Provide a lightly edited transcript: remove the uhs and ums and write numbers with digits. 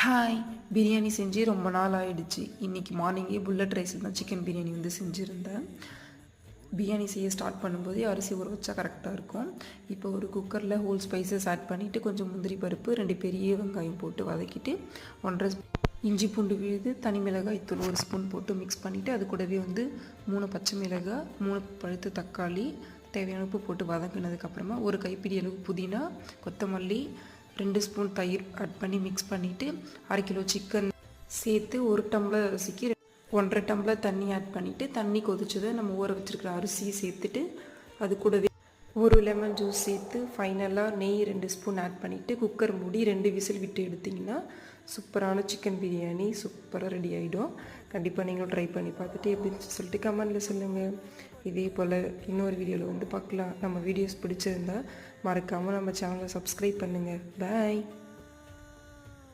Hi, biryani செஞ்சு ரொம்ப நாள் ஆயிடுச்சு. இன்றைக்கி மார்னிங்கே புல்லட் ரைஸ் தான் சிக்கன் பிரியாணி செஞ்சுருந்தேன். பிரியாணி செய்ய ஸ்டார்ட் பண்ணும்போதே அரிசி ஊற வச்சா கரெக்டாக இருக்கும். இப்போ ஒரு குக்கரில் ஹோல் ஸ்பைசஸ் ஆட் பண்ணிவிட்டு கொஞ்சம் முந்திரி பருப்பு 2 பெரிய வெங்காயம் போட்டு வதக்கிட்டு 1.5 இஞ்சி பூண்டு விழுது, தனி மிளகாய் தூள் 1 ஸ்பூன் போட்டு மிக்ஸ் பண்ணிவிட்டு அது கூடவே 3 பச்சை மிளகாய், 3 பழுத்த தக்காளி, தேவையான உப்பு போட்டு வதங்கினதுக்கப்புறமா ஒரு கைப்பிடி அளவு புதினா, கொத்தமல்லி, 2 ஸ்பூன் தயிர் ஆட் பண்ணி மிக்ஸ் பண்ணிவிட்டு 1/2 கிலோ சிக்கன் சேர்த்து 1 டம்ளர் அரிசிக்கு 1.5 டம்ளர் தண்ணி ஆட் பண்ணிவிட்டு தண்ணி கொதிச்சதை நம்ம ஊற வச்சுருக்கிற அரிசியை சேர்த்துட்டு அது கூடவே ஒரு லெமன் ஜூஸ் சேர்த்து ஃபைனலாக நெய் 2 ஸ்பூன் ஆட் பண்ணிவிட்டு குக்கர் மூடி 2 விசில் விட்டு எடுத்திங்கன்னா சூப்பரான சிக்கன் பிரியாணி சூப்பராக ரெடி ஆகிடும். கண்டிப்பாக நீங்களும் ட்ரை பண்ணி பார்த்துட்டு எப்படின்னு சொல்லிட்டு கமெண்டில் சொல்லுங்கள். இதே போல் இன்னொரு வீடியோவில் பார்க்கலாம். நம்ம வீடியோஸ் பிடிச்சிருந்தா மறக்காமல் நம்ம சேனலை சப்ஸ்கிரைப் பண்ணுங்கள். பாய்.